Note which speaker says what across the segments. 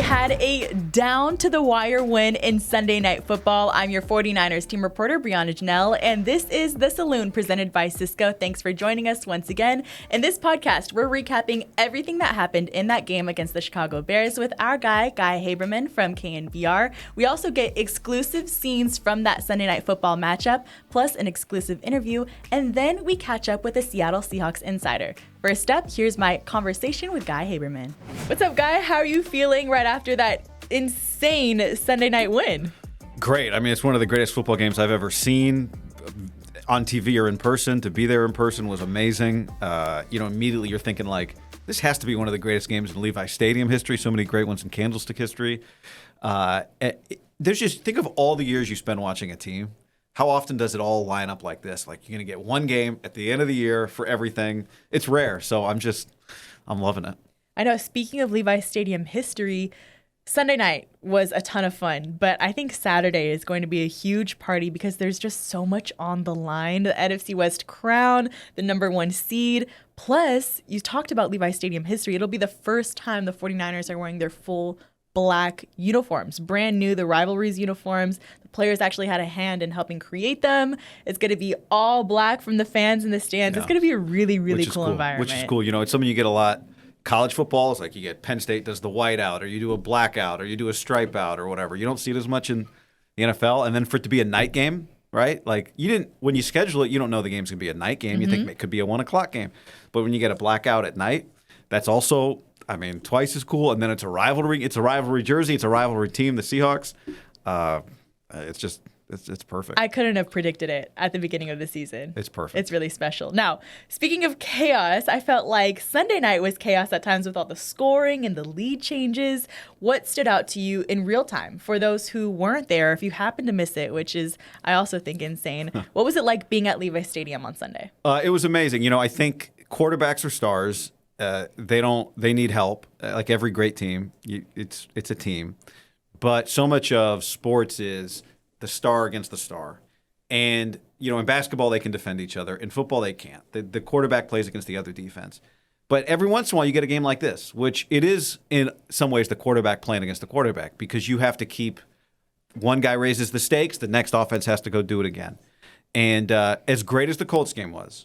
Speaker 1: had a down-to-the-wire win in Sunday Night Football. I'm your 49ers team reporter, Briana Jeannel, and this is The Saloon presented by Cisco. Thanks for joining us once again. In this podcast, we're recapping everything that happened in that game against the Chicago Bears with our guy Haberman from KNBR. We also get exclusive scenes from that Sunday Night Football matchup, plus an exclusive interview, and then we catch up with a Seattle Seahawks insider. First up, here's my conversation with Guy Haberman. What's up, Guy? How are you feeling right after that insane Sunday night win?
Speaker 2: Great. I mean, it's one of the greatest football games I've ever seen on TV or in person. To be there in person was amazing. Immediately you're thinking like, this has to be one of the greatest games in Levi Stadium history. So many great ones in Candlestick history. Think of all the years you spend watching a team. How often does it all line up like this? Like, you're going to get one game at the end of the year for everything. It's rare, so I'm loving it.
Speaker 1: I know, speaking of Levi Stadium history, Sunday night was a ton of fun, but I think Saturday is going to be a huge party because there's just so much on the line. The NFC West crown, the number 1 seed, plus you talked about Levi Stadium history. It'll be the first time the 49ers are wearing their full black uniforms, brand new, the rivalries uniforms. The players actually had a hand in helping create them. It's going to be all black from the fans in the stands. Yeah. It's going to be a really, really cool environment.
Speaker 2: Which is cool. You know, it's something you get a lot. College football is like you get Penn State does the white out, or you do a black out, or you do a stripe out, or whatever. You don't see it as much in the NFL. And then for it to be a night game, right? Like when you schedule it, you don't know the game's going to be a night game. Mm-hmm. You think it could be a 1 o'clock game. But when you get a blackout at night, that's also, twice as cool. And then it's a rivalry. It's a rivalry jersey. It's a rivalry team, the Seahawks. It's perfect.
Speaker 1: I couldn't have predicted it at the beginning of the season.
Speaker 2: It's perfect.
Speaker 1: It's really special. Now, speaking of chaos, I felt like Sunday night was chaos at times with all the scoring and the lead changes. What stood out to you in real time for those who weren't there, if you happened to miss it, which is, I also think, insane. What was it like being at Levi Stadium on Sunday?
Speaker 2: It was amazing. I think quarterbacks are stars. They need help. Like every great team, it's a team. But so much of sports is the star against the star. And, in basketball, they can defend each other. In football, they can't. The quarterback plays against the other defense. But every once in a while, you get a game like this, which it is, in some ways, the quarterback playing against the quarterback, because you have to keep one guy raises the stakes, the next offense has to go do it again. And as great as the Colts game was,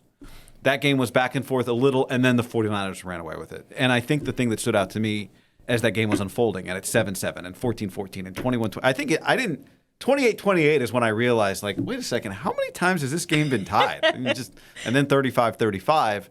Speaker 2: that game was back and forth a little, and then the 49ers ran away with it. And I think the thing that stood out to me as that game was unfolding, and it's 7-7 and 14-14 and 21-20, 28-28 is when I realized, like, wait a second, how many times has this game been tied? And then 35-35,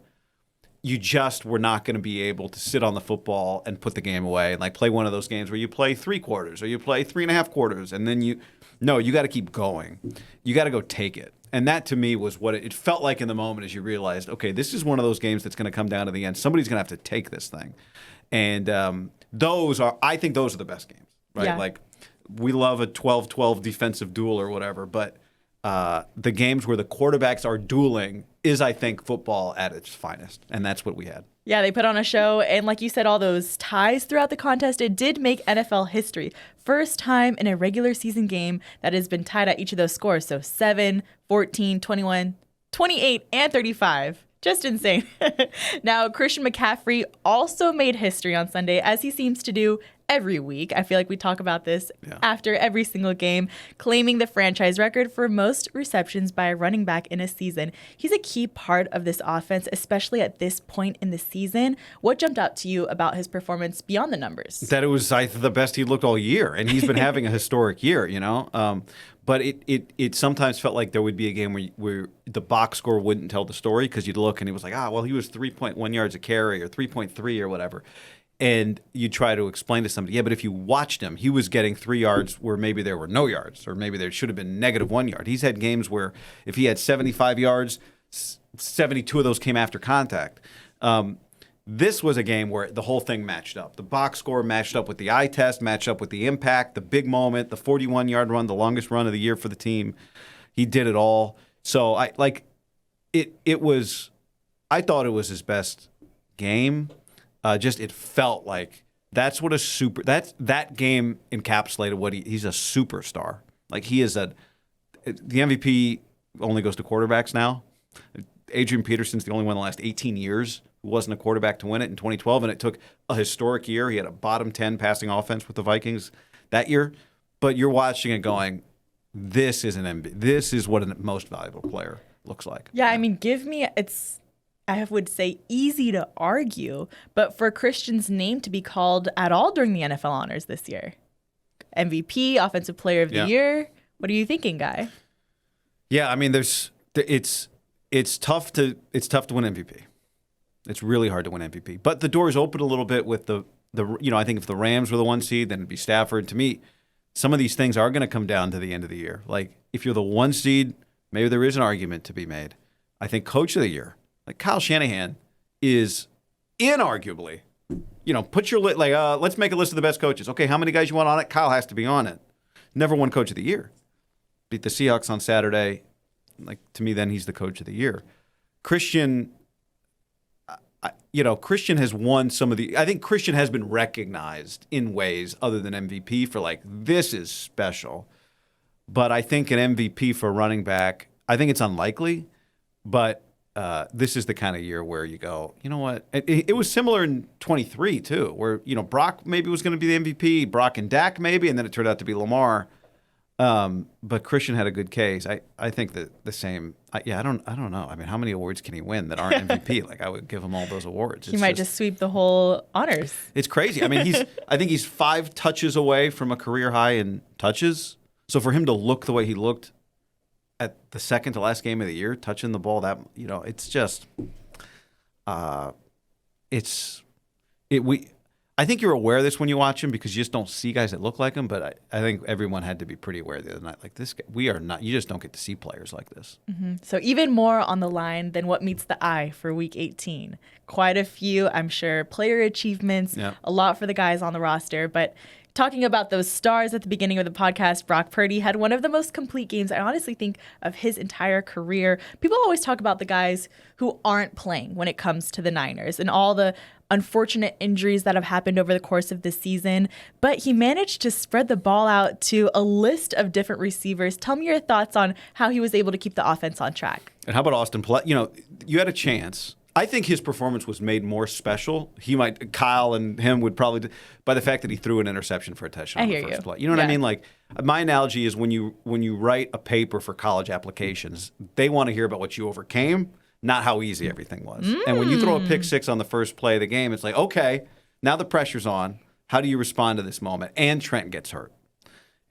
Speaker 2: you just were not going to be able to sit on the football and put the game away and, like, play one of those games where you play 3 quarters or you play 3.5 quarters, and then you got to keep going. You got to go take it. And that, to me, was what it felt like in the moment as you realized, okay, this is one of those games that's going to come down to the end. Somebody's going to have to take this thing. And I think those are the best games, right?
Speaker 1: Yeah.
Speaker 2: Like, we love a 12-12 defensive duel or whatever, but the games where the quarterbacks are dueling is, I think, football at its finest, and that's what we had.
Speaker 1: Yeah, they put on a show, and like you said, all those ties throughout the contest, it did make NFL history. First time in a regular season game that has been tied at each of those scores, so 7, 14, 21, 28, and 35. Just insane. Now, Christian McCaffrey also made history on Sunday, as he seems to do every week. I feel like we talk about this after every single game, claiming the franchise record for most receptions by a running back in a season. He's a key part of this offense, especially at this point in the season. What jumped out to you about his performance beyond the numbers?
Speaker 2: That it was the best he looked all year, and he's been having a historic year, But it sometimes felt like there would be a game where the box score wouldn't tell the story, because you'd look and he was like, he was 3.1 yards a carry or 3.3 or whatever. And you try to explain to somebody, but if you watched him, he was getting 3 yards where maybe there were no yards, or maybe there should have been -1 yard. He's had games where if he had 75 yards, 72 of those came after contact. This was a game where the whole thing matched up. The box score matched up with the eye test, matched up with the impact, the big moment, the 41-yard run, the longest run of the year for the team. He did it all. So I thought it was his best game. It felt like that's what that game encapsulated what he's a superstar. Like, he is the MVP only goes to quarterbacks now. Adrian Peterson's the only one in the last 18 years who wasn't a quarterback to win it in 2012, and it took a historic year. He had a bottom 10 passing offense with the Vikings that year. But you're watching it going, this is an MVP. This is what a most valuable player looks like.
Speaker 1: Yeah, I mean, I would say easy to argue, but for Christian's name to be called at all during the NFL honors this year. MVP, Offensive Player of the Year. What are you thinking, Guy?
Speaker 2: Yeah, I mean, it's tough to win MVP. It's really hard to win MVP. But the door's open a little bit with the I think if the Rams were the 1 seed, then it'd be Stafford. To me, some of these things are going to come down to the end of the year. Like if you're the 1 seed, maybe there is an argument to be made. I think Coach of the Year, like Kyle Shanahan, is inarguably, put your let's make a list of the best coaches. Okay, how many guys you want on it? Kyle has to be on it. Never won Coach of the Year. Beat the Seahawks on Saturday. Like to me, then he's the Coach of the Year. Christian, Christian has won some of the. I think Christian has been recognized in ways other than MVP for this is special. But I think an MVP for running back, I think it's unlikely. But this is the kind of year where you go, you know what? It was similar in 23 too, where Brock maybe was going to be the MVP, Brock and Dak maybe, and then it turned out to be Lamar. But Christian had a good case. I think that the same. I don't know. I mean, how many awards can he win that aren't MVP? I would give him all those awards.
Speaker 1: He might just sweep the whole honors.
Speaker 2: It's crazy. I mean, I think he's 5 touches away from a career high in touches. So for him to look the way he looked at the second to last game of the year, touching the ball, it's just, I think you're aware of this when you watch him because you just don't see guys that look like him. But I think everyone had to be pretty aware the other night. Like this guy, we are not. You just don't get to see players like this.
Speaker 1: Mm-hmm. So even more on the line than what meets the eye for Week 18. Quite a few, I'm sure, player achievements. Yeah. A lot for the guys on the roster. But talking about those stars at the beginning of the podcast, Brock Purdy had one of the most complete games, I honestly think, of his entire career. People always talk about the guys who aren't playing when it comes to the Niners and all the unfortunate injuries that have happened over the course of this season, but he managed to spread the ball out to a list of different receivers. Tell me your thoughts on how he was able to keep the offense on track.
Speaker 2: And how about Austin? You had a chance. I think his performance was made more special. Kyle and him would probably, by the fact that he threw an interception for a touchdown on the first play. You know what I mean? Like my analogy is when you write a paper for college applications, they want to hear about what you overcame, not how easy everything was. And when you throw a pick six on the first play of the game, it's like, okay, now the pressure's on. How do you respond to this moment? And Trent gets hurt.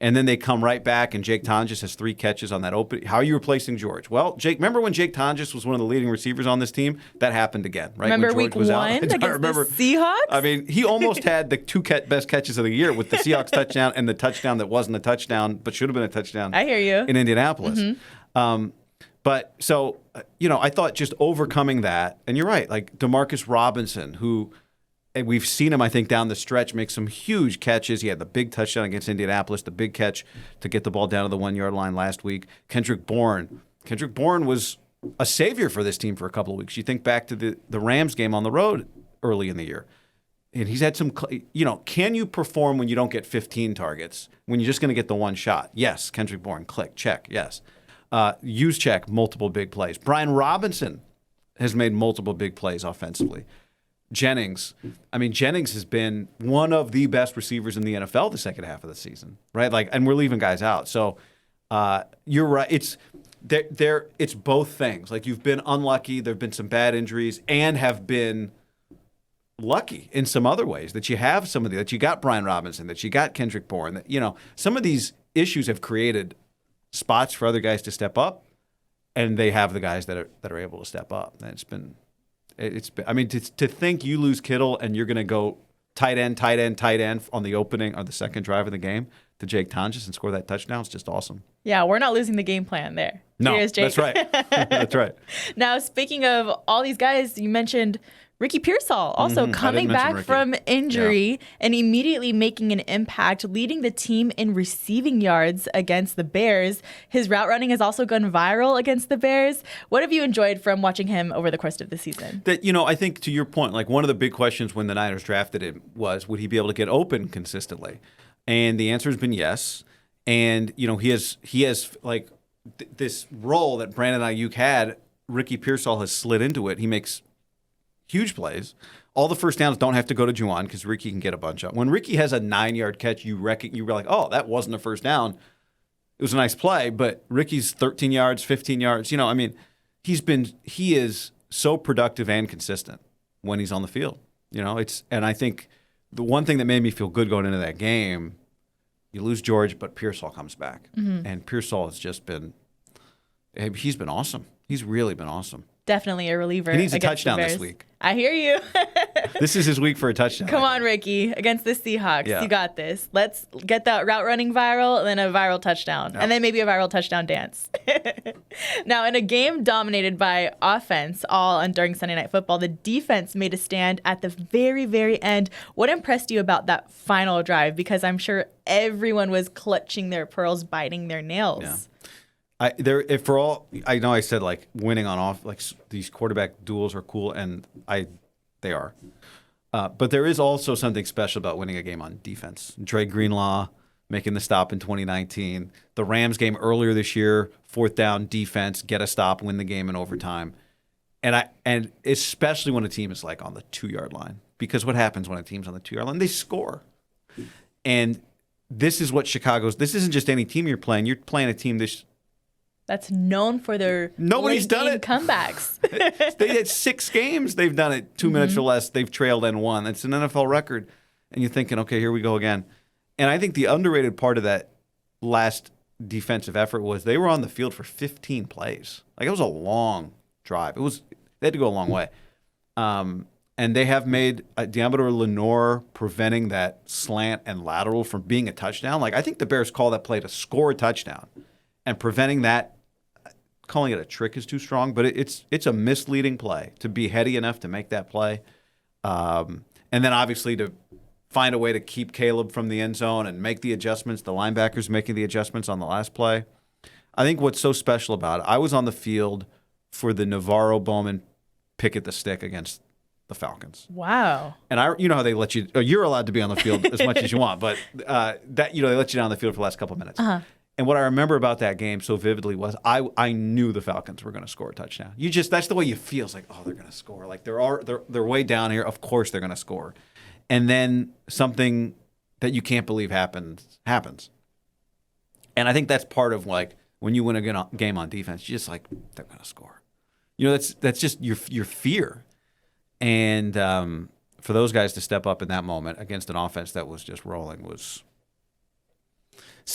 Speaker 2: And then they come right back, and Jake Tonjes has 3 catches on that open. How are you replacing George? Well, Jake, remember when Jake Tonjes was one of the leading receivers on this team? That happened again, right?
Speaker 1: Remember
Speaker 2: when
Speaker 1: Week 1 against the Seahawks?
Speaker 2: I mean, he almost had the 2 best catches of the year with the Seahawks touchdown and the touchdown that wasn't a touchdown but should have been a touchdown.
Speaker 1: I hear you.
Speaker 2: In Indianapolis. Mm-hmm. But so, I thought just overcoming that, and you're right, like Demarcus Robinson, who we've seen him, I think, down the stretch make some huge catches. He had the big touchdown against Indianapolis, the big catch to get the ball down to the 1-yard line last week. Kendrick Bourne was a savior for this team for a couple of weeks. You think back to the Rams game on the road early in the year. And he's had some, can you perform when you don't get 15 targets, when you're just going to get the 1 shot? Yes. Kendrick Bourne, click, check, yes. Juszczyk, multiple big plays. Brian Robinson has made multiple big plays offensively. Jennings has been one of the best receivers in the NFL the second half of the season, right? And we're leaving guys out. So you're right. It's both things. Like you've been unlucky. There've been some bad injuries, and have been lucky in some other ways that you have that you got Brian Robinson, that you got Kendrick Bourne. That some of these issues have created spots for other guys to step up, and they have the guys that are able to step up. And it's been. I mean, to think you lose Kittle and you're going to go tight end on the opening or the second drive of the game to Jake Tonjes and score that touchdown is just awesome.
Speaker 1: Yeah, we're not losing the game plan there.
Speaker 2: No,
Speaker 1: Here's Jake.
Speaker 2: That's right. That's right.
Speaker 1: Now, speaking of all these guys, you mentioned Ricky Pearsall also coming back from injury and immediately making an impact, leading the team in receiving yards against the Bears. His route running has also gone viral against the Bears. What have you enjoyed from watching him over the course of the season?
Speaker 2: I think to your point, like one of the big questions when the Niners drafted him was, would he be able to get open consistently? And the answer has been yes. And, he has like this role that Brandon Ayuk had. Ricky Pearsall has slid into it. He makes huge plays. All the first downs don't have to go to Juwan because Ricky can get a bunch up. When Ricky has a 9-yard catch, you were like, oh, that wasn't a first down. It was a nice play, but Ricky's 13 yards, 15 yards. He is so productive and consistent when he's on the field. And I think the one thing that made me feel good going into that game, you lose George, but Pearsall comes back. Mm-hmm. And Pearsall has just he's been awesome. He's really been awesome.
Speaker 1: Definitely a reliever.
Speaker 2: He needs a touchdown this week.
Speaker 1: I hear you.
Speaker 2: This is his week for a touchdown.
Speaker 1: Come on, Ricky. Against the Seahawks. Yeah. You got this. Let's get that route running viral and then a viral touchdown. Yep. And then maybe a viral touchdown dance. Now, in a game dominated by offense during Sunday Night Football, the defense made a stand at the very, very end. What impressed you about that final drive? Because I'm sure everyone was clutching their pearls, biting their nails.
Speaker 2: Yeah. I know I said like winning on off, like these quarterback duels are cool, and they are. But there is also something special about winning a game on defense. Dre Greenlaw making the stop in 2019. The Rams game earlier this year, 4th down defense, get a stop, win the game in overtime. And especially when a team is like on the 2-yard line, because what happens when a team's on the 2-yard line? They score. And this is what this isn't just any team you're playing. You're playing a team that's
Speaker 1: known for their
Speaker 2: nobody's done it
Speaker 1: comebacks.
Speaker 2: They had 6 games. They've done it 2 minutes or less. They've trailed and won. It's an NFL record. And you're thinking, okay, here we go again. And I think the underrated part of that last defensive effort was they were on the field for 15 plays. Like, it was a long drive. They had to go a long way. And they have made Diamador Lenore preventing that slant and lateral from being a touchdown. Like, I think the Bears call that play to score a touchdown. And preventing that, calling it a trick is too strong, but it's a misleading play to be heady enough to make that play. And then obviously to find a way to keep Caleb from the end zone and make the adjustments, the linebackers making the adjustments on the last play. I think what's so special about it, I was on the field for the Navarro Bowman pick at the stick against the Falcons.
Speaker 1: Wow.
Speaker 2: And you know how they let you're allowed to be on the field as much as you want, but they let you down on the field for the last couple of minutes. Uh-huh. And what I remember about that game so vividly was I knew the Falcons were going to score a touchdown. That's the way you feel. It's like, oh, they're going to score. Like they're way down here. Of course they're going to score. And then something that you can't believe happens. And I think that's part of like when you win a game on defense, you're just like, they're going to score. That's just your fear. And for those guys to step up in that moment against an offense that was just rolling was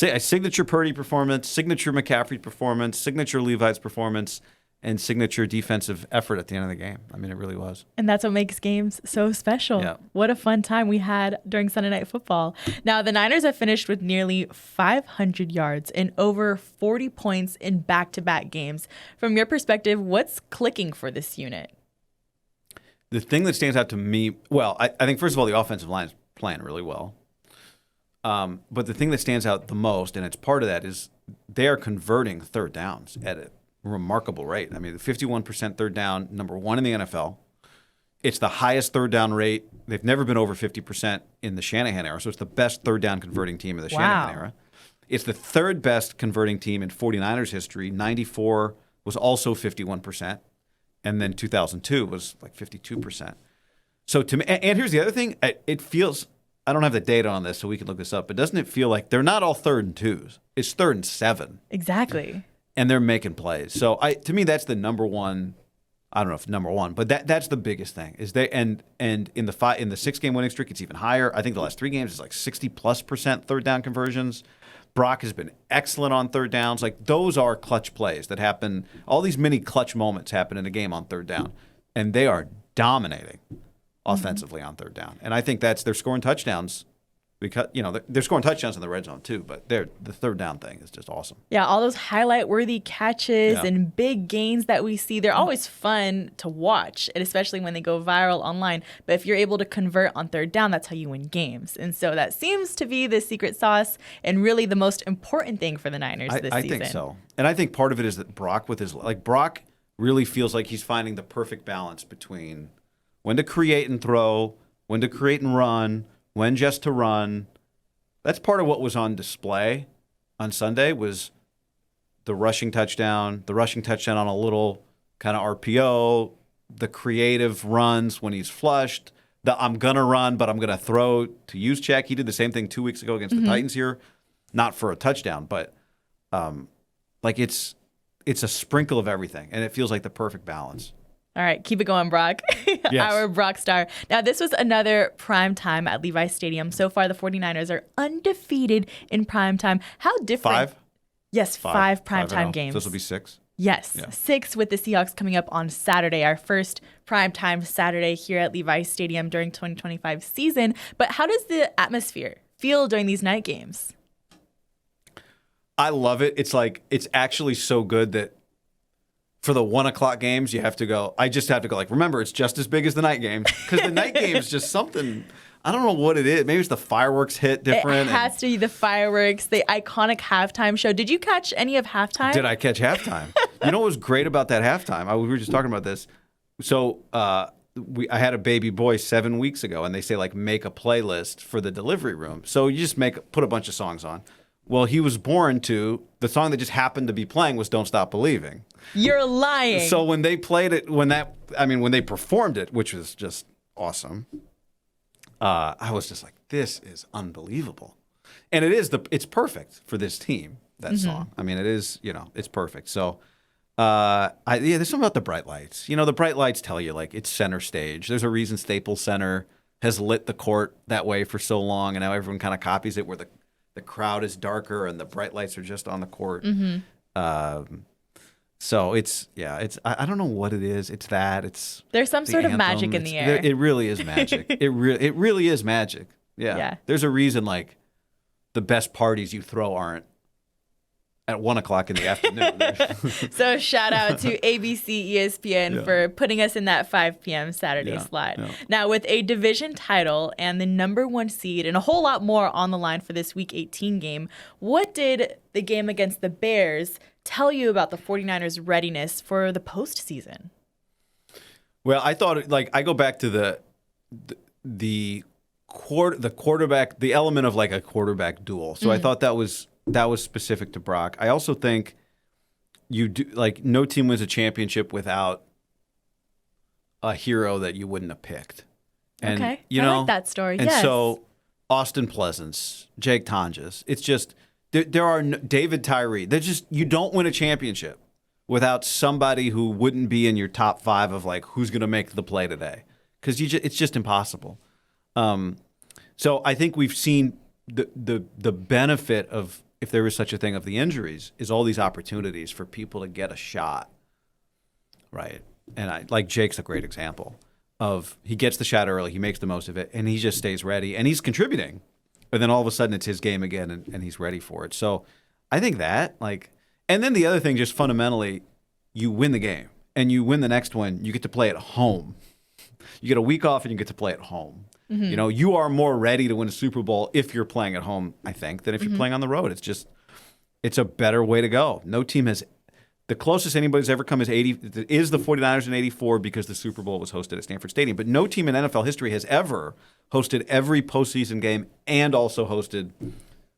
Speaker 2: a signature Purdy performance, signature McCaffrey performance, signature Levi's performance, and signature defensive effort at the end of the game. I mean, it really was.
Speaker 1: And that's what makes games so special.
Speaker 2: Yeah.
Speaker 1: What a fun time we had during Sunday Night Football. Now, the Niners have finished with nearly 500 yards and over 40 points in back-to-back games. From your perspective, what's clicking for this unit?
Speaker 2: The thing that stands out to me, well, I think, first of all, the offensive line is playing really well. But the thing that stands out the most, and it's part of that, is they are converting third downs at a remarkable rate. I mean, the 51% third down, number 1 in the NFL. It's the highest third down rate. They've never been over 50% in the Shanahan era, so it's the best third down converting team of the Shanahan era. It's the third best converting team in 49ers history. 94 was also 51%, and then 2002 was like 52%. So to me, and here's the other thing, it feels, I don't have the data on this, so we can look this up, but doesn't it feel like they're not all 3rd and 2s? It's 3rd and 7.
Speaker 1: Exactly.
Speaker 2: And they're making plays. So to me, that's the number one. I don't know if number one, but that's the biggest thing. Is they and in the 6-game winning streak, it's even higher. I think the last 3 games is like 60+% third down conversions. Brock has been excellent on third downs. Like, those are clutch plays that happen. All these mini clutch moments happen in a game on third down, and they are dominating offensively on third down. And I think they're scoring touchdowns. Because, they're scoring touchdowns in the red zone too, but the third down thing is just awesome.
Speaker 1: Yeah, all those highlight-worthy catches and big gains that we see, they're always fun to watch, and especially when they go viral online. But if you're able to convert on third down, that's how you win games. And so that seems to be the secret sauce and really the most important thing for the Niners this season.
Speaker 2: I think so. And I think part of it is that Brock really feels like he's finding the perfect balance between when to create and throw, when to create and run, when just to run. That's part of what was on display on Sunday was the rushing touchdown on a little kind of RPO, the creative runs when he's flushed. The I'm gonna run, but I'm gonna throw to use check. He did the same thing 2 weeks ago against the Titans here, not for a touchdown, but like it's a sprinkle of everything, and it feels like the perfect balance.
Speaker 1: All right, keep it going, Brock.
Speaker 2: Yes.
Speaker 1: Our Brock star. Now, this was another prime time at Levi Stadium. So far, the 49ers are undefeated in prime time. How different?
Speaker 2: 5?
Speaker 1: Yes, five prime time games.
Speaker 2: So this will be 6?
Speaker 1: Yes, 6 with the Seahawks coming up on Saturday, our first primetime Saturday here at Levi Stadium during 2025 season. But how does the atmosphere feel during these night games?
Speaker 2: I love it. It's like, it's actually so good that for the 1 o'clock games, you have to go. I just have to go, like, remember, it's just as big as the night games. Because the night game is just something, I don't know what it is. Maybe it's the fireworks hit different.
Speaker 1: It has to be the fireworks, the iconic halftime show. Did you catch any of halftime?
Speaker 2: Did I catch halftime? You know what was great about that halftime? We were just talking about this. So I had a baby boy 7 weeks ago, and they say, like, make a playlist for the delivery room. So you just put a bunch of songs on. Well, he was born to, the song that just happened to be playing was Don't Stop Believing.
Speaker 1: You're lying.
Speaker 2: So when they played it, when they performed it, which was just awesome, I was just like, this is unbelievable. And it's perfect for this team, that song. I mean, it is, it's perfect. So, there's something about the bright lights. The bright lights tell you, like, it's center stage. There's a reason Staples Center has lit the court that way for so long, and now everyone kind of copies it where the crowd is darker and the bright lights are just on the court. So I don't know what it is. It's
Speaker 1: there's some sort of magic in the air.
Speaker 2: It really is magic. it really is magic. Yeah. There's a reason, like, the best parties you throw aren't at 1 o'clock in the afternoon.
Speaker 1: So shout out to ABC ESPN for putting us in that 5 p.m. Saturday slot. Yeah. Now, with a division title and the number 1 seed and a whole lot more on the line for this Week 18 game, what did the game against the Bears tell you about the 49ers' readiness for the postseason?
Speaker 2: Well, I thought, like, I go back to the quarterback, the element of, like, a quarterback duel. So I thought that was specific to Brock. I also think no team wins a championship without a hero that you wouldn't have picked. And,
Speaker 1: I like that story.
Speaker 2: And so Austin Pleasance, Jake Tonjes, it's just there are David Tyree. You don't win a championship without somebody who wouldn't be in your top 5 of, like, who's going to make the play today, because it's just impossible. So I think we've seen the benefit of, if there is such a thing, of the injuries, is all these opportunities for people to get a shot, right? And like Jake's a great example of, he gets the shot early, he makes the most of it, and he just stays ready, and he's contributing. But then all of a sudden it's his game again, and he's ready for it. So I think that, like, and then the other thing, just fundamentally, you win the game, and you win the next one, you get to play at home. You get a week off, and you get to play at home. You are more ready to win a Super Bowl if you're playing at home, I think, than if you're playing on the road. It's a better way to go. No team has, the closest anybody's ever come is the 49ers in 84, because the Super Bowl was hosted at Stanford Stadium. But no team in NFL history has ever hosted every postseason game and also hosted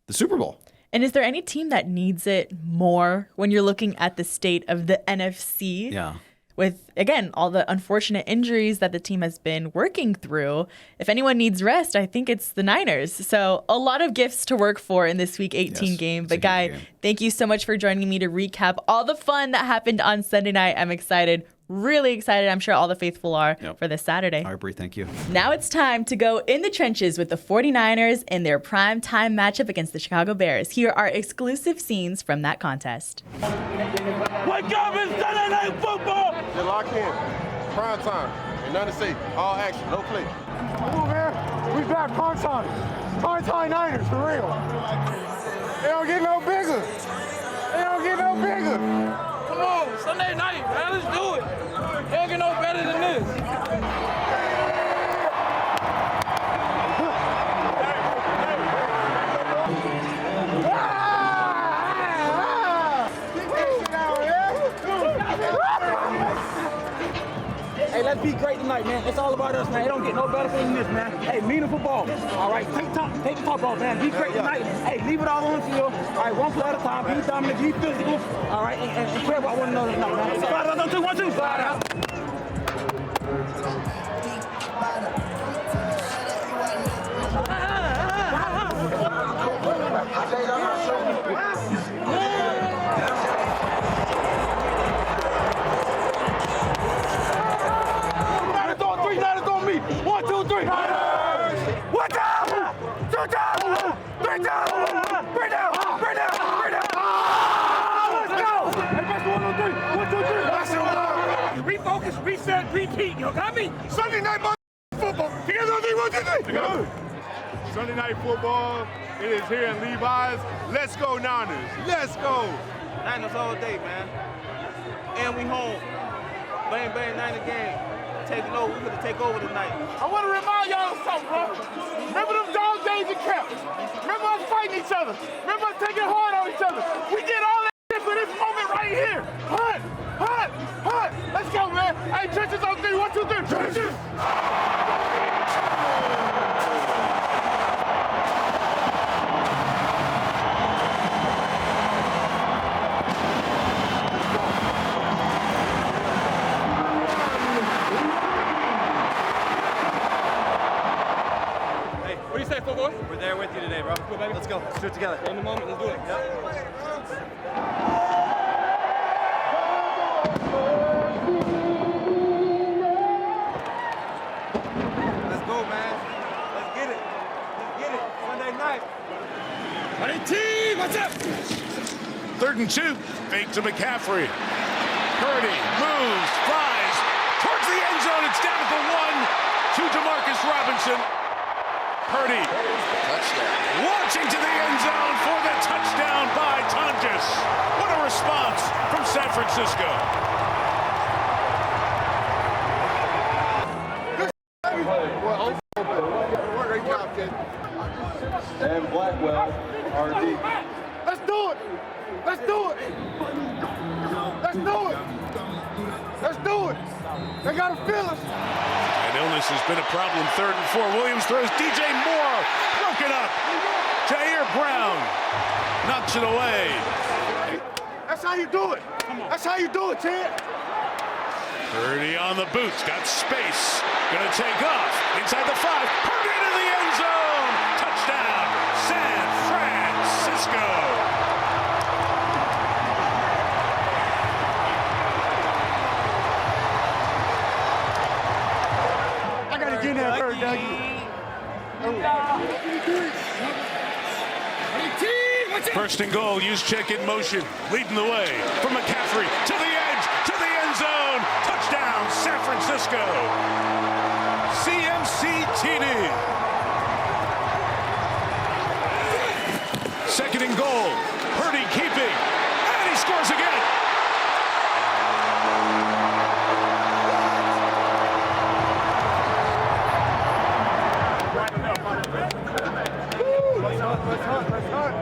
Speaker 2: the Super Bowl.
Speaker 1: And is there any team that needs it more when you're looking at the state of the NFC?
Speaker 2: Yeah.
Speaker 1: With, again, all the unfortunate injuries that the team has been working through, if anyone needs rest, I think it's the Niners. So a lot of gifts to work for in this Week 18 game. But, Guy, thank you so much for joining me to recap all the fun that happened on Sunday night. I'm excited, really excited. I'm sure all the faithful are for this Saturday.
Speaker 2: All right, Bree, thank you.
Speaker 1: Now it's time to go in the trenches with the 49ers in their prime time matchup against the Chicago Bears. Here are exclusive scenes from that contest.
Speaker 3: Wake up, it's Sunday Night Football!
Speaker 4: Just lock in. Prime time. Ain't nothing to see. All action. No play.
Speaker 3: Come on, man. We back prime time. Prime time Niners, for real. They don't get no bigger. They don't get no bigger. Come on, Sunday night, man. Let's do it. They don't get no better than this.
Speaker 5: Hey, let's be great tonight, man. It's all about us, man. It don't get no better than this, man. Hey, meaningful ball. All right, take the top off, man. Be great tonight. Hey, leave it all on the field. All right, one play at a time. Be dominant, be physical. All right, and care about one another tonight, man. Slide out, 1, 2, 1, 2. Slide out.
Speaker 3: 1, 2, 3. Niners! 1 down! 2 down! 3 down! 3 down! 3 down! 3 down! Let's go! Hey, best 1, 2, 3. 1, 2, 3. That's it. Refocus, reset, repeat. You got me? Sunday night football. Together on 3, 1, 2, 3. Together. Sunday night football. It is here in Levi's. Let's go, Niners. Let's go.
Speaker 5: Niners all day, man. And we home. Bang, bang, Niner game. Taking over. We're going to take over tonight.
Speaker 3: I want to remind y'all of something, bro. Remember them dog days in camp? Remember us fighting each other? Remember us taking hard on each other? We did all that shit for this moment right here. Hunt, hunt, hunt. Let's go, man. Hey, trenches on 3. 1, 2, 3. Trenches.
Speaker 5: What do you say, football?
Speaker 6: We're there with you today, bro.
Speaker 5: Cool, baby.
Speaker 6: Let's go. Let's do it together.
Speaker 5: In the moment, let's do it.
Speaker 6: Yep. Let's go, man. Let's get it. Let's get it. Sunday night.
Speaker 3: Hey, team, what's up? 3rd and 2. Fake to McCaffrey. Purdy moves, flies towards the end zone. It's down at the 1 to Demarcus Robinson. Purdy launching to the end zone for the touchdown by Tonjes. What a response from San Francisco. Great job, kid.
Speaker 4: And Blackwell, RD.
Speaker 3: Let's do it. Let's do it. Let's do it. Let's do it. They got to feel us. And illness has been a problem. 3rd and 4. Williams throws. DJ Moore broken up. Ji'Ayir Brown knocks it away. That's how you do it. That's how you do it, Ted. Purdy on the boots. Got space. Gonna take off. Inside the 5. Purdy into the end zone. Touchdown, San Francisco. I gotta get in that third, Dougie. First and goal, use check in motion, leading the way from McCaffrey to the edge, to the end zone. Touchdown, San Francisco. CMC TD. 2nd and goal, Purdy keeping, and he scores again. Let's hunt.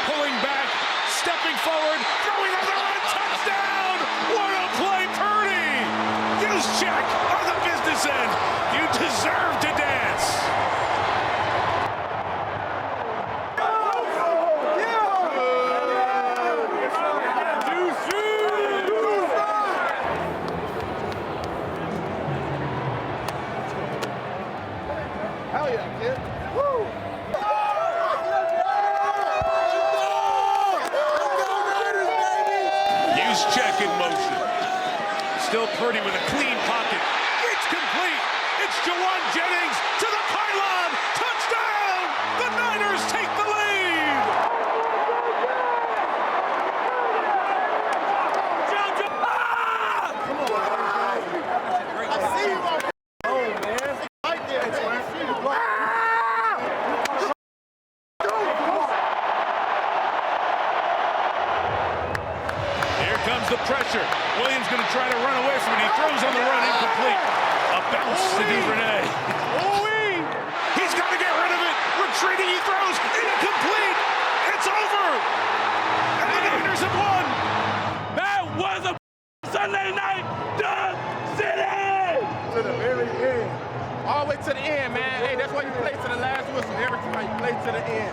Speaker 3: Pulling back, stepping forward, throwing on the run, touchdown! What a play, Purdy! Use check on the business end. You deserve to dance. Hell yeah, kid. Woo! Use check in motion. Still Purdy with a clean pocket. It's complete. It's Jawan Jennings to the pylon. Touchdown! The Niners take the lead. Come on, I see you. The pressure. Williams going to try to run away from it. He throws on the run, incomplete. A bounce to Duvernay. He's got to get rid of it. Retreating, he throws. Incomplete. It's over. And the Niners have won. That was a Sunday night Dub City. To the very end. All the way to the end, man. Hey, that's why you play to the last whistle. Every time you play to the end.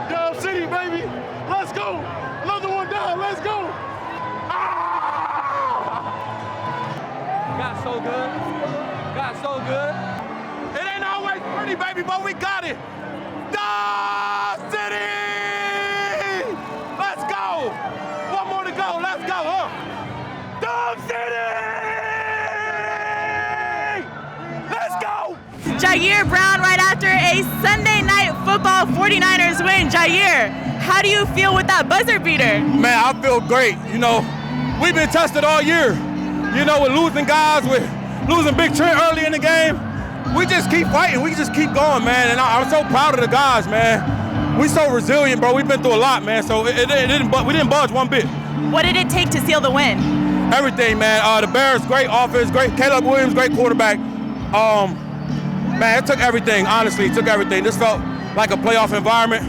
Speaker 3: Dub City, baby. Let's go. Another one down, let's go!
Speaker 5: God so good. God so good.
Speaker 3: It ain't always pretty, baby, but we got it! Dub City! Let's go! One more to go, let's go, huh? Dub City!
Speaker 1: Ji'Ayir Brown right after a Sunday Night Football 49ers win. Ji'Ayir, how do you feel with that buzzer beater?
Speaker 6: Man, I feel great. We've been tested all year. With losing guys, with losing Big Trent early in the game. We just keep fighting. We just keep going, man. And I'm so proud of the guys, man. We so resilient, bro. We've been through a lot, man. So we didn't budge one bit.
Speaker 1: What did it take to seal the win?
Speaker 6: Everything, man. The Bears, great offense, great. Caleb Williams, great quarterback. Man, it took everything. Honestly, it took everything. This felt like a playoff environment.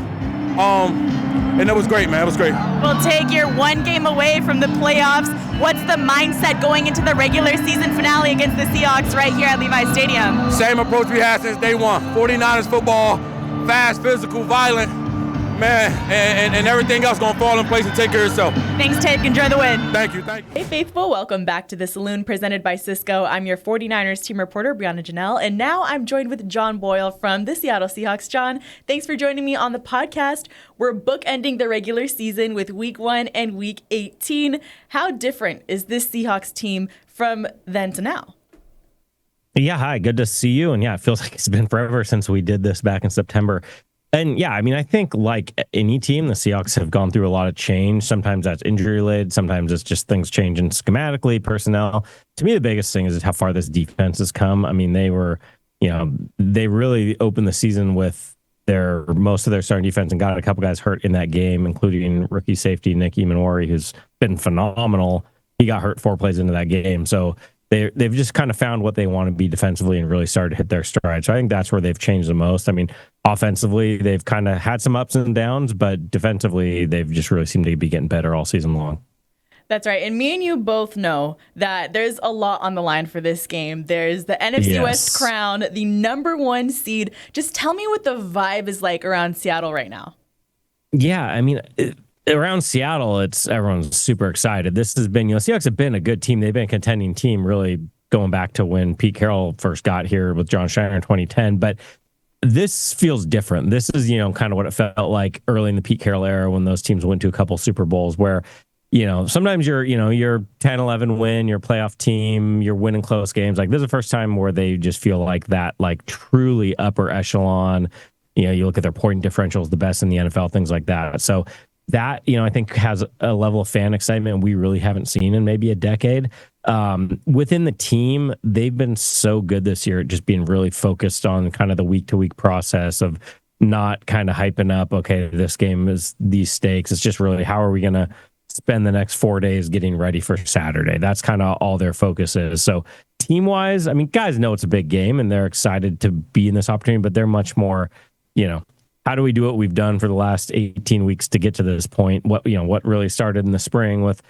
Speaker 6: And it was great, man. It was great.
Speaker 1: We'll take your one game away from the playoffs. What's the mindset going into the regular season finale against the Seahawks right here at Levi's Stadium?
Speaker 6: Same approach we had since day one. 49ers football, fast, physical, violent, man, and everything else going to fall in place and take care of itself.
Speaker 1: Thanks, Ted. Enjoy the win.
Speaker 6: Thank you.
Speaker 1: Hey, Faithful. Welcome back to the Saloon presented by Cisco. I'm your 49ers team reporter, Briana Jeannel, and now I'm joined with John Boyle from the Seattle Seahawks. John, thanks for joining me on the podcast. We're bookending the regular season with Week 1 and Week 18. How different is this Seahawks team from then to now?
Speaker 7: Yeah, hi. Good to see you. And yeah, it feels like it's been forever since we did this back in September. And yeah, I mean, I think like any team, the Seahawks have gone through a lot of change. Sometimes that's injury related. Sometimes it's just things changing schematically, personnel. To me, the biggest thing is how far this defense has come. I mean, they really opened the season with most of their starting defense and got a couple guys hurt in that game, including rookie safety Nick Emanori, who's been phenomenal. He got hurt 4 plays into that game. So they've just kind of found what they want to be defensively and really started to hit their stride. So I think that's where they've changed the most. I mean, offensively, they've kind of had some ups and downs, but defensively, they've just really seemed to be getting better all season long.
Speaker 1: That's right. And me and you both know that there's a lot on the line for this game. There's the NFC West crown, the number 1 seed. Just tell me what the vibe is like around Seattle right now.
Speaker 7: Yeah, I mean, around Seattle, everyone's super excited. This has been, Seahawks have been a good team. They've been a contending team really going back to when Pete Carroll first got here with John Schneider in 2010. But this feels different. This is, kind of what it felt like early in the Pete Carroll era when those teams went to a couple Super Bowls where, sometimes you're 10-11 win, you're a playoff team, you're winning close games. Like this is the first time where they just feel like that, like truly upper echelon. You look at their point differentials, the best in the NFL, things like that. So that, I think has a level of fan excitement we really haven't seen in maybe a decade. Within the team, they've been so good this year at just being really focused on kind of the week-to-week process of not kind of hyping up, okay, this game is these stakes. It's just really how are we going to spend the next 4 days getting ready for Saturday. That's kind of all their focus is. So team-wise, I mean, guys know it's a big game and they're excited to be in this opportunity, but they're much more, how do we do what we've done for the last 18 weeks to get to this point? What really started in the spring with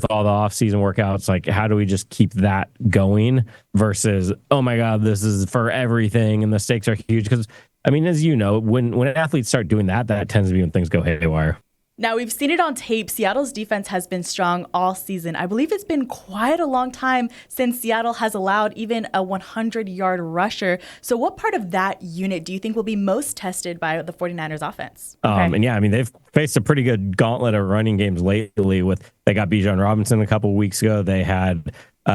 Speaker 7: all the off-season workouts, like how do we just keep that going versus, oh my God, this is for everything and the stakes are huge. Because, I mean, as you know, when athletes start doing that tends to be when things go haywire.
Speaker 1: Now, we've seen it on tape. Seattle's defense has been strong all season. I believe it's been quite a long time since Seattle has allowed even a 100-yard rusher. So what part of that unit do you think will be most tested by the 49ers offense?
Speaker 7: And yeah, I mean, they've faced a pretty good gauntlet of running games lately. They got Bijan Robinson a couple of weeks ago. They had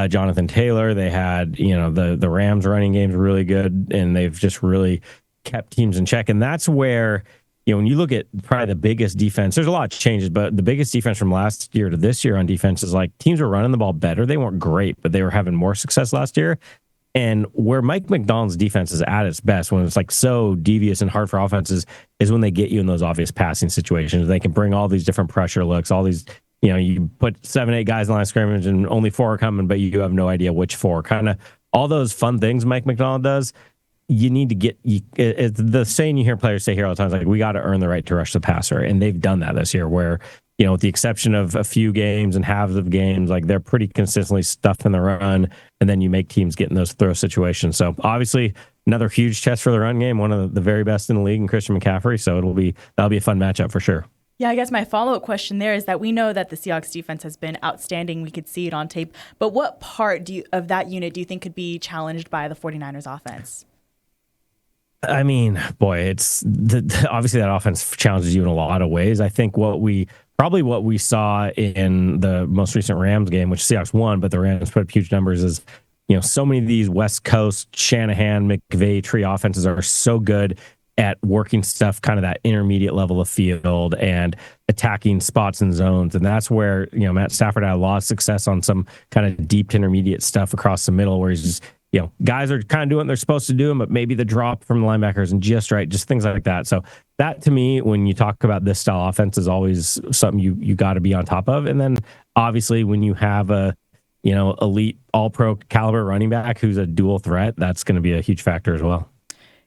Speaker 7: Jonathan Taylor. They had, the Rams running games really good, and they've just really kept teams in check. And that's where, when you look at probably the biggest defense, there's a lot of changes, but the biggest defense from last year to this year on defense is like teams were running the ball better. They weren't great, but they were having more success last year. And where Mike McDonald's defense is at its best, when it's like so devious and hard for offenses, is when they get you in those obvious passing situations. They can bring all these different pressure looks, all these, you put 7-8 guys in the line of scrimmage and only 4 are coming, but you have no idea which 4. Kind of all those fun things Mike McDonald does. You need to get it's the saying you hear players say here all the time is like, we got to earn the right to rush the passer. And they've done that this year where, with the exception of a few games and halves of games, like they're pretty consistently stuffing the run. And then you make teams get in those throw situations. So obviously another huge test for the run game, one of the very best in the league in Christian McCaffrey. So that'll be a fun matchup for sure.
Speaker 1: Yeah, I guess my follow-up question there is that we know that the Seahawks defense has been outstanding. We could see it on tape. But what part of that unit do you think could be challenged by the 49ers offense?
Speaker 7: I mean, boy, it's obviously that offense challenges you in a lot of ways. I think what we saw in the most recent Rams game, which Seahawks won, but the Rams put up huge numbers, is so many of these West Coast Shanahan, McVay tree offenses are so good at working stuff kind of that intermediate level of field and attacking spots and zones. And that's where, Matt Stafford had a lot of success on some kind of deep to intermediate stuff across the middle where he's just, guys are kind of doing what they're supposed to do, but maybe the drop from the linebackers and just right, just things like that. So that to me, when you talk about this style offense, is always something you got to be on top of. And then obviously when you have a, elite all-pro caliber running back who's a dual threat, that's going to be a huge factor as well.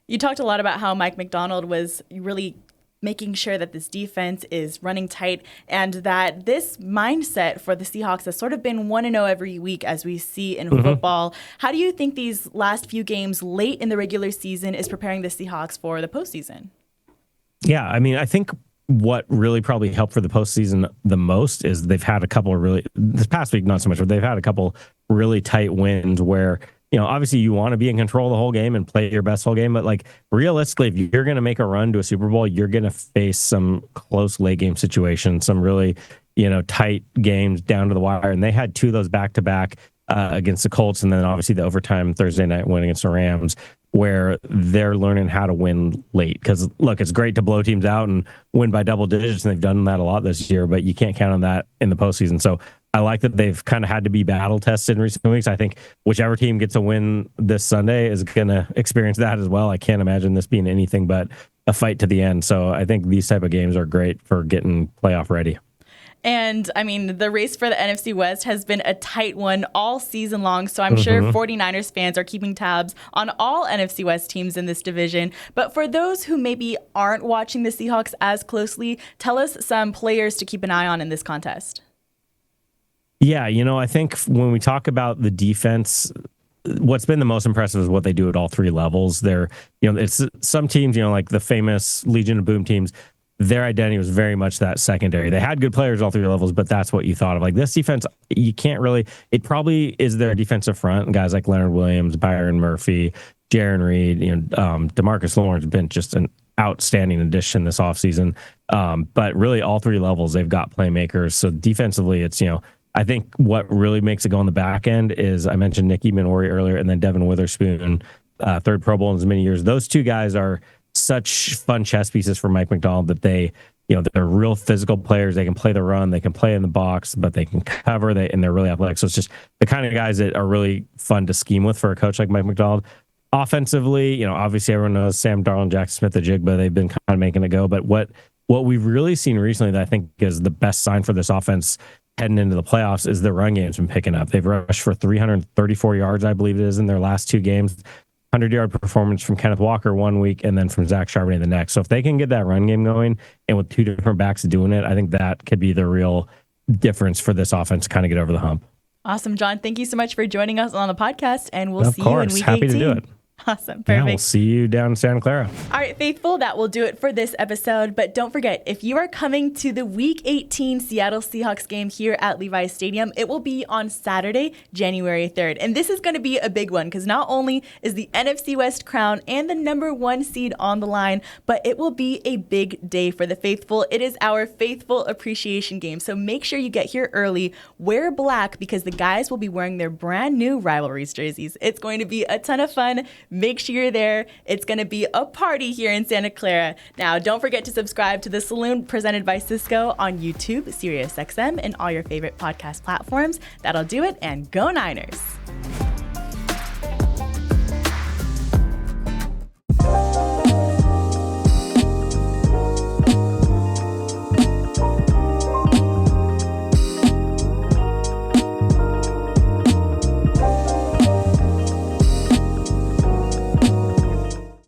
Speaker 1: You talked a lot about how Mike Macdonald was really making sure that this defense is running tight and that this mindset for the Seahawks has sort of been 1-0 every week as we see in football. How do you think these last few games late in the regular season is preparing the Seahawks for the postseason?
Speaker 7: Yeah, I mean, I think what really probably helped for the postseason the most is they've had a couple of really, this past week, not so much, but they've had a couple really tight wins where, obviously you want to be in control of the whole game and play your best whole game. But like realistically, if you're going to make a run to a Super Bowl, you're going to face some close late game situations, some really, tight games down to the wire. And they had 2 of those back to back against the Colts. And then obviously the overtime Thursday night win against the Rams, where they're learning how to win late. Because look, it's great to blow teams out and win by double digits. And they've done that a lot this year, but you can't count on that in the postseason. So I like that they've kind of had to be battle tested in recent weeks. I think whichever team gets a win this Sunday is going to experience that as well. I can't imagine this being anything but a fight to the end. So I think these type of games are great for getting playoff ready.
Speaker 1: And I mean, the race for the NFC West has been a tight one all season long. So I'm sure 49ers fans are keeping tabs on all NFC West teams in this division. But for those who maybe aren't watching the Seahawks as closely, tell us some players to keep an eye on in this contest.
Speaker 7: Yeah, I think when we talk about the defense, what's been the most impressive is what they do at all 3 levels. They're, it's some teams, like the famous Legion of Boom teams, their identity was very much that secondary. They had good players at all 3 levels, but that's what you thought of. Like this defense, you can't really, it probably is their defensive front. Guys like Leonard Williams, Byron Murphy, Jaron Reed, DeMarcus Lawrence have been just an outstanding addition this offseason. But really all 3 levels, they've got playmakers. So defensively, it's, I think what really makes it go on the back end is I mentioned Nicky Minori earlier and then Devin Witherspoon, 3rd Pro Bowl in as many years. Those 2 guys are such fun chess pieces for Mike Macdonald that they, they're real physical players. They can play the run, they can play in the box, but they can cover, and they're really athletic. So it's just the kind of guys that are really fun to scheme with for a coach like Mike Macdonald. Offensively, obviously everyone knows Sam Darnold, Jackson Smith, the Jigba, they've been kind of making it go. But what we've really seen recently that I think is the best sign for this offense heading into the playoffs is the run game's been picking up. They've rushed for 334 yards, I believe it is, in their last 2 games. 100-yard performance from Kenneth Walker one week and then from Zach Charbonnet the next. So if they can get that run game going and with 2 different backs doing it, I think that could be the real difference for this offense to kind of get over the hump.
Speaker 1: Awesome, John. Thank you so much for joining us on the podcast, and we'll see you in week 18.
Speaker 7: Happy to do it.
Speaker 1: Awesome. Perfect.
Speaker 7: Yeah, we'll see you down in Santa Clara.
Speaker 1: All right, Faithful, that will do it for this episode. But don't forget, if you are coming to the Week 18 Seattle Seahawks game here at Levi's Stadium, it will be on Saturday, January 3rd. And this is going to be a big one because not only is the NFC West crown and the #1 seed on the line, but it will be a big day for the Faithful. It is our Faithful Appreciation Game. So make sure you get here early, wear black because the guys will be wearing their brand new rivalries jerseys. It's going to be a ton of fun. Make sure you're there. It's going to be a party here in Santa Clara. Now, don't forget to subscribe to The Saloon presented by Cisco on YouTube, SiriusXM, and all your favorite podcast platforms. That'll do it, and go Niners!